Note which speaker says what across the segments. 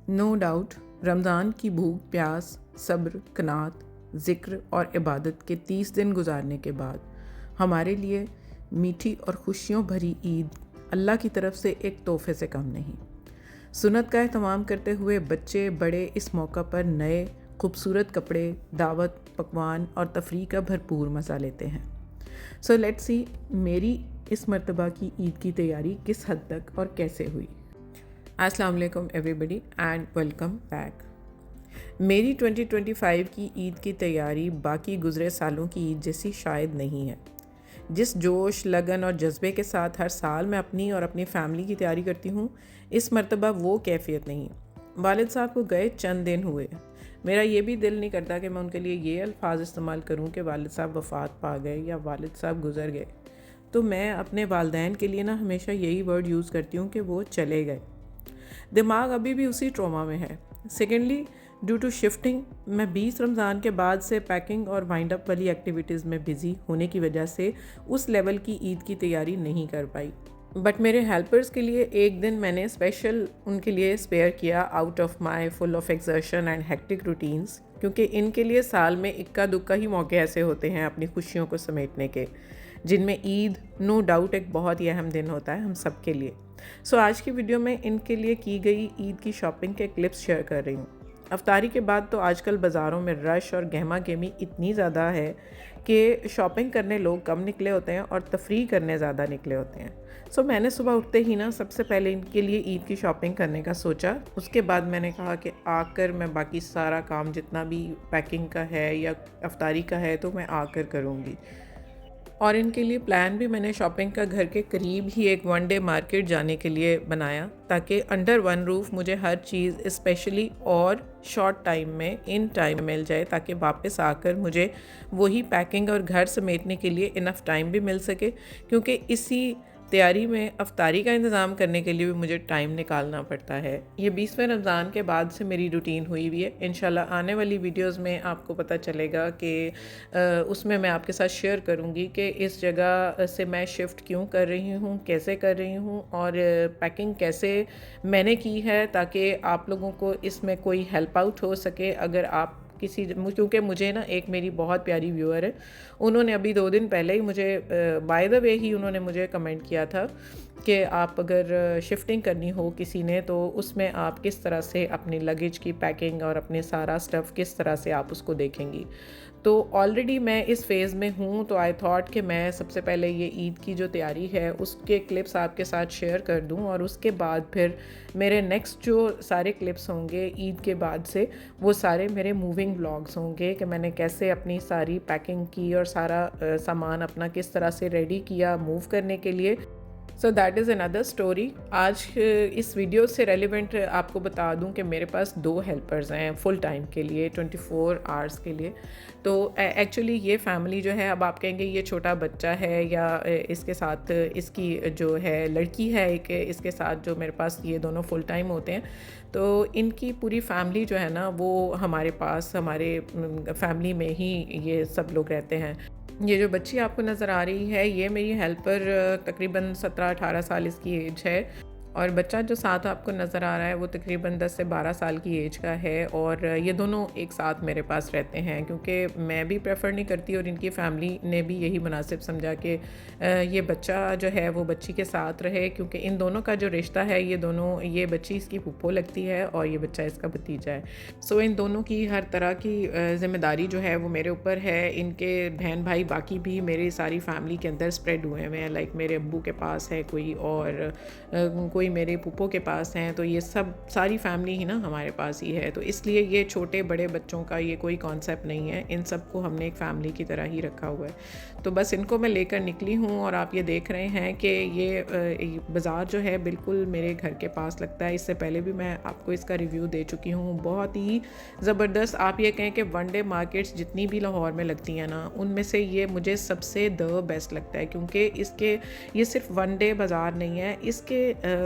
Speaker 1: No doubt Ramzan की भूख प्यास सब्र कनात ज़िक्र और इबादत के 30 दिन गुजारने के बाद हमारे लिए मीठी और खुशियों भरी ईद अल्लाह की तरफ से एक तोहफे से कम नहीं। सुन्नत का एहतमाम करते हुए बच्चे बड़े इस मौका पर नए खूबसूरत कपड़े दावत पकवान और तफरीह का भरपूर मज़ा लेते हैं। सो लेट्स सी मेरी इस मर्तबा की ईद की तैयारी किस हद तक और कैसे हुई। अस्सलाम वालेकुम एवरीबडी एंड वेलकम बैक। मेरी 2025 की ईद की तैयारी बाकी गुज़रे सालों की ईद जैसी शायद नहीं है। जिस जोश लगन और जज्बे के साथ हर साल मैं अपनी और अपनी फ़ैमिली की तैयारी करती हूँ, इस मर्तबा वो कैफियत नहीं। वालिद साहब को गए चंद दिन हुए। मेरा ये भी दिल नहीं करता कि मैं उनके लिए ये अल्फाज इस्तेमाल करूँ कि वालिद साहब वफ़ात पा गए या वालिद साहब गुज़र गए। तो मैं अपने वालदैन के लिए ना हमेशा यही वर्ड यूज़ करती हूँ कि वो चले गए। दिमाग अभी भी उसी ट्रॉमा में है। सेकेंडली, ड्यू टू शिफ्टिंग मैं 20 रमज़ान के बाद से पैकिंग और वाइंड अप वाली एक्टिविटीज़ में बिज़ी होने की वजह से उस लेवल की ईद की तैयारी नहीं कर पाई। बट मेरे हेल्पर्स के लिए एक दिन मैंने स्पेशल उनके लिए स्पेयर किया out of my full of exertion and hectic routines, क्योंकि इनके लिए साल में इक्का दुक्का ही मौके ऐसे होते हैं अपनी खुशियों को समेटने के, जिनमें ईद नो डाउट एक बहुत ही अहम दिन होता है हम सब के लिए। सो आज की वीडियो में इनके लिए की गई ईद की शॉपिंग के क्लिप्स शेयर कर रही हूँ। अफ्तारी के बाद तो आजकल बाज़ारों में रश और गहमा गहमी इतनी ज़्यादा है कि शॉपिंग करने लोग कम निकले होते हैं और तफरीह करने ज़्यादा निकले होते हैं। सो मैंने सुबह उठते ही ना सबसे पहले इनके लिए ईद की शॉपिंग करने का सोचा। उसके बाद मैंने कहा कि आकर मैं बाकी सारा काम जितना भी पैकिंग का है या अफ्तारी का है तो मैं आकर करूँगी। और इनके लिए प्लान भी मैंने शॉपिंग का घर के करीब ही एक वन डे मार्केट जाने के लिए बनाया, ताकि अंडर वन रूफ मुझे हर चीज़ स्पेशली और शॉर्ट टाइम में इन टाइम मिल जाए, ताकि वापस आकर मुझे वही पैकिंग और घर समेटने के लिए इनफ टाइम भी मिल सके, क्योंकि इसी तैयारी में अफ्तारी का इंतज़ाम करने के लिए भी मुझे टाइम निकालना पड़ता है। ये 20वें रमज़ान के बाद से मेरी रूटीन हुई हुई है। इंशाल्लाह आने वाली वीडियोस में आपको पता चलेगा कि उसमें मैं आपके साथ शेयर करूँगी कि इस जगह से मैं शिफ्ट क्यों कर रही हूँ, कैसे कर रही हूँ और पैकिंग कैसे मैंने की है, ताकि आप लोगों को इसमें कोई हेल्प आउट हो सके। अगर आप क्योंकि मुझे ना एक मेरी बहुत प्यारी व्यूअर है, उन्होंने अभी 2 दिन पहले ही मुझे बाय द वे ही उन्होंने मुझे कमेंट किया था कि आप अगर शिफ्टिंग करनी हो किसी ने तो उसमें आप किस तरह से अपनी लगेज की पैकिंग और अपने सारा स्टफ़ किस तरह से आप उसको देखेंगी। तो ऑलरेडी मैं इस फ़ेज़ में हूँ, तो आई थॉट कि मैं सबसे पहले ये ईद की जो तैयारी है उसके क्लिप्स आपके साथ शेयर कर दूँ, और उसके बाद फिर मेरे नेक्स्ट जो सारे क्लिप्स होंगे ईद के बाद से वो सारे मेरे मूविंग व्लॉग्स होंगे कि मैंने कैसे अपनी सारी पैकिंग की और सारा सामान अपना किस तरह से रेडी किया मूव करने के लिए। So that is another story. आज इस वीडियो से रेलिवेंट आपको बता दूं कि मेरे पास 2 हेल्पर्स हैं फुल टाइम के लिए 24 आवर्स के लिए। तो एक्चुअली ये फैमिली जो है, अब आप कहेंगे ये छोटा बच्चा है या इसके साथ इसकी जो है लड़की है एक, इसके साथ जो मेरे पास ये दोनों फुल टाइम होते हैं, तो इनकी पूरी फैमिली जो है ना वो हमारे पास हमारे फैमिली में ही ये सब लोग रहते हैं। ये जो बच्ची आपको नज़र आ रही है ये मेरी हेल्पर तकरीबन 17-18 साल इसकी एज है, और बच्चा जो साथ आपको नज़र आ रहा है वो तकरीबन 10 से 12 साल की एज का है। और ये दोनों एक साथ मेरे पास रहते हैं, क्योंकि मैं भी प्रेफर नहीं करती और इनकी फैमिली ने भी यही मुनासिब समझा कि ये बच्चा जो है वो बच्ची के साथ रहे, क्योंकि इन दोनों का जो रिश्ता है ये बच्ची इसकी फूफो लगती है और ये बच्चा इसका भतीजा है। सो इन दोनों की हर तरह की ज़िम्मेदारी जो है वो मेरे ऊपर है। इनके बहन भाई बाकी भी मेरी सारी फैमिली के अंदर स्प्रेड हुए हैं, लाइक मेरे अब्बू के पास है कोई और कोई मेरे पुप्पो के पास हैं, तो ये सब सारी फैमिली ही ना हमारे पास ही है। तो इसलिए ये छोटे बड़े बच्चों का ये कोई कॉन्सेप्ट नहीं है, इन सबको हमने एक फैमिली की तरह ही रखा हुआ है। तो बस इनको मैं लेकर निकली हूँ, और आप ये देख रहे हैं कि ये बाज़ार जो है बिल्कुल मेरे घर के पास लगता है। इससे पहले भी मैं आपको इसका रिव्यू दे चुकी हूँ, बहुत ही ज़बरदस्त। आप ये कहें कि वन डे मार्केट्स जितनी भी लाहौर में लगती हैं ना, उनमें से ये मुझे सबसे द बेस्ट लगता है, क्योंकि ये सिर्फ वन डे बाज़ार नहीं है,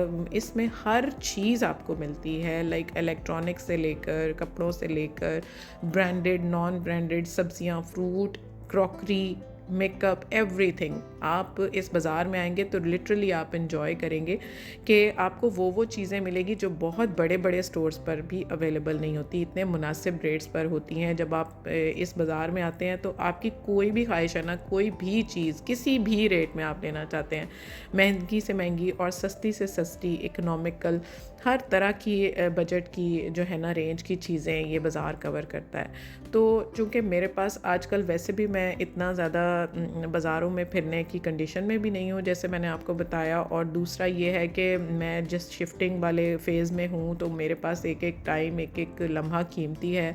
Speaker 1: इसमें हर चीज़ आपको मिलती है, लाइक इलेक्ट्रॉनिक्स से लेकर कपड़ों से लेकर ब्रांडेड नॉन ब्रांडेड सब्जियां, फ्रूट, क्रॉकरी, मेकअप, एवरीथिंग। آپ اس بازار میں آئیں گے تو لٹرلی آپ انجوائے کریں گے کہ آپ کو وہ چیزیں ملے گی جو بہت بڑے بڑے سٹورز پر بھی اویلیبل نہیں ہوتی، اتنے مناسب ریٹس پر ہوتی ہیں. جب آپ اس بازار میں آتے ہیں تو آپ کی کوئی بھی خواہش ہے نا، کوئی بھی چیز کسی بھی ریٹ میں آپ لینا چاہتے ہیں، مہنگی سے مہنگی اور سستی سے سستی، اکنامیکل، ہر طرح کی بجٹ کی جو ہے نا رینج کی چیزیں یہ بازار کور کرتا ہے. تو چونکہ میرے پاس آج کل ویسے بھی میں اتنا زیادہ بازاروں میں پھرنے کی کنڈیشن میں بھی نہیں ہوں جیسے میں نے آپ کو بتایا، اور دوسرا یہ ہے کہ میں جس شفٹنگ والے فیز میں ہوں تو میرے پاس ایک ایک ٹائم، ایک ایک لمحہ قیمتی ہے.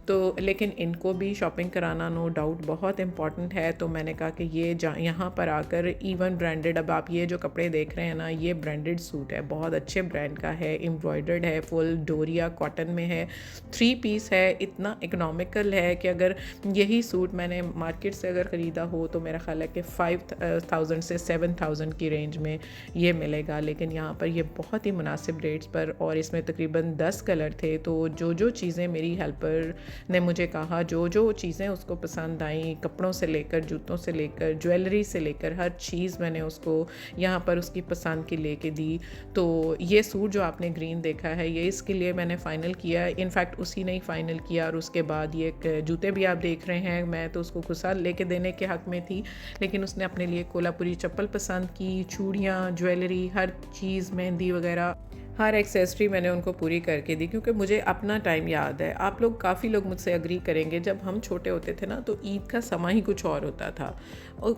Speaker 1: تو لیکن ان کو بھی شاپنگ کرانا نو ڈاؤٹ بہت امپورٹنٹ ہے. تو میں نے کہا کہ یہ یہاں پر آ کر ایون برانڈڈ، اب آپ یہ جو کپڑے دیکھ رہے ہیں نا، یہ برانڈڈ سوٹ ہے، بہت اچھے برانڈ کا ہے، امبرائڈرڈ ہے، فل ڈوریا کاٹن میں ہے، 3 پیس ہے، اتنا اکنامیکل ہے کہ اگر یہی سوٹ میں نے مارکیٹ سے اگر خریدا ہو تو میرا خیال ہے کہ 5000 سے 7000 کی رینج میں یہ ملے گا. لیکن یہاں پر یہ بہت ہی مناسب ریٹس پر، اور اس میں تقریباً 10 کلر تھے. تو جو چیزیں میری ہیلپر نے مجھے کہا، جو چیزیں اس کو پسند آئیں، کپڑوں سے لے کر، جوتوں سے لے کر، جویلری سے لے کر، ہر چیز میں نے اس کو یہاں پر اس کی پسند کی لے کے دی. تو یہ سوٹ جو آپ نے گرین دیکھا ہے، یہ اس کے لیے میں نے فائنل کیا، انفیکٹ اسی نے ہی فائنل کیا. اور اس کے بعد یہ جوتے بھی آپ دیکھ رہے ہیں، میں تو اس کو غصہ لے کے دینے کے حق میں تھی، لیکن اس نے اپنے لیے کولہاپوری چپل پسند کی، چوڑیاں، جویلری، ہر چیز، مہندی وغیرہ، ہر ایکسیسری میں نے ان کو پوری کر کے دی. کیونکہ مجھے اپنا ٹائم یاد ہے، آپ لوگ کافی لوگ مجھ سے اگری کریں گے، جب ہم چھوٹے ہوتے تھے نا تو عید کا سما ہی کچھ اور ہوتا تھا. اور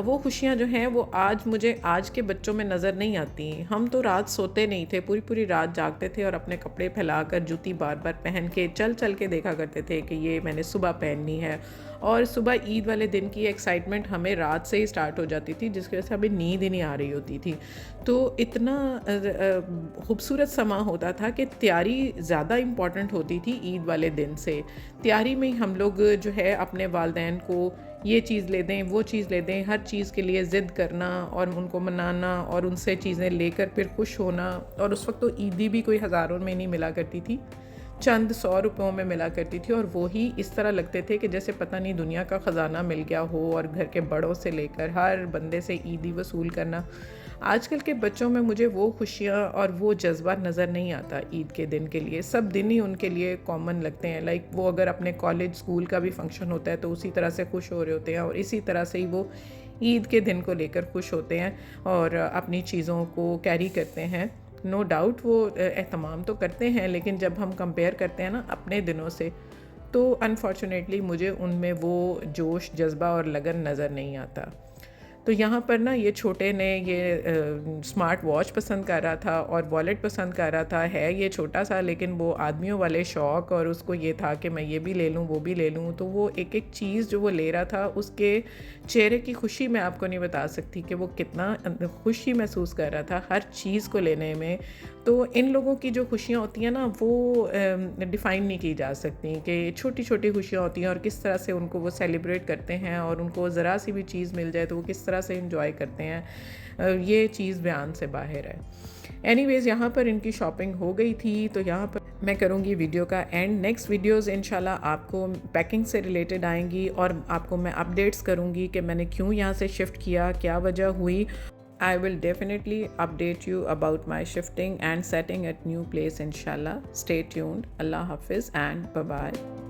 Speaker 1: وہ خوشیاں جو ہیں وہ مجھے آج کے بچوں میں نظر نہیں آتی. ہم تو رات سوتے نہیں تھے، پوری رات جاگتے تھے اور اپنے کپڑے پھیلا کر جوتی بار بار پہن کے چل کے دیکھا کرتے تھے کہ یہ میں نے صبح پہننی ہے. اور صبح عید والے دن کی ایکسائٹمنٹ ہمیں رات سے ہی سٹارٹ ہو جاتی تھی، جس کی وجہ سے ہمیں نیند ہی نہیں آ رہی ہوتی تھی. تو اتنا خوبصورت سما ہوتا تھا کہ تیاری زیادہ امپورٹنٹ ہوتی تھی عید والے دن سے. تیاری میں ہی ہم لوگ جو ہے اپنے والدین کو یہ چیز لے دیں، وہ چیز لے دیں، ہر چیز کے لیے ضد کرنا اور ان کو منانا اور ان سے چیزیں لے کر پھر خوش ہونا. اور اس وقت تو عیدی بھی کوئی ہزاروں میں نہیں ملا کرتی تھی، چند 100 روپوں میں ملا کرتی تھی، اور وہی اس طرح لگتے تھے کہ جیسے پتہ نہیں دنیا کا خزانہ مل گیا ہو. اور گھر کے بڑوں سے لے کر ہر بندے سے عیدی وصول کرنا. آج کل کے بچوں میں مجھے وہ خوشیاں اور وہ جذبہ نظر نہیں آتا. عید کے دن کے لیے سب دن ہی ان کے لیے کامن لگتے ہیں، لائک وہ اگر اپنے کالج اسکول کا بھی فنکشن ہوتا ہے تو اسی طرح سے خوش ہو رہے ہوتے ہیں، اور اسی طرح سے ہی وہ عید کے دن کو لے کر خوش ہوتے ہیں اور اپنی چیزوں کو کیری کرتے ہیں. نو ڈاؤٹ وہ اہتمام تو کرتے ہیں، لیکن جب ہم کمپیئر کرتے ہیں نا اپنے دنوں سے، تو انفارچونیٹلی مجھے ان میں وہ جوش، جذبہ اور لگن نظر نہیں آتا. تو یہاں پر نا یہ چھوٹے نے یہ اسمارٹ واچ پسند کر رہا تھا اور والیٹ پسند کر رہا تھا. ہے یہ چھوٹا سا، لیکن وہ آدمیوں والے شوق، اور اس کو یہ تھا کہ میں یہ بھی لے لوں، وہ بھی لے لوں. تو وہ ایک چیز جو وہ لے رہا تھا، اس کے چہرے کی خوشی میں آپ کو نہیں بتا سکتی کہ وہ کتنا خوشی محسوس کر رہا تھا ہر چیز کو لینے میں. تو ان لوگوں کی جو خوشیاں ہوتی ہیں نا وہ ڈیفائن نہیں کی جا سکتی، کہ چھوٹی چھوٹی خوشیاں ہوتی ہیں اور کس طرح سے ان کو وہ سیلیبریٹ کرتے ہیں، اور ان کو ذرا سی بھی چیز مل جائے تو وہ کس طرح سے انجوائے کرتے ہیں. یہ چیز بیان سے باہر ہے. اینی ویز یہاں پر ان کی شاپنگ ہو گئی تھی. تو یہاں پر میں کروں گی ویڈیو کا اینڈ. نیکسٹ ویڈیوز انشاءاللہ آپ کو پیکنگ سے ریلیٹڈ آئیں گی، اور آپ کو میں اپڈیٹس کروں گی کہ میں نے کیوں یہاں سے شفٹ کیا، کیا وجہ ہوئی. I will definitely update you about my shifting and setting at new place inshallah. Stay tuned. Allah Hafiz and bye-bye.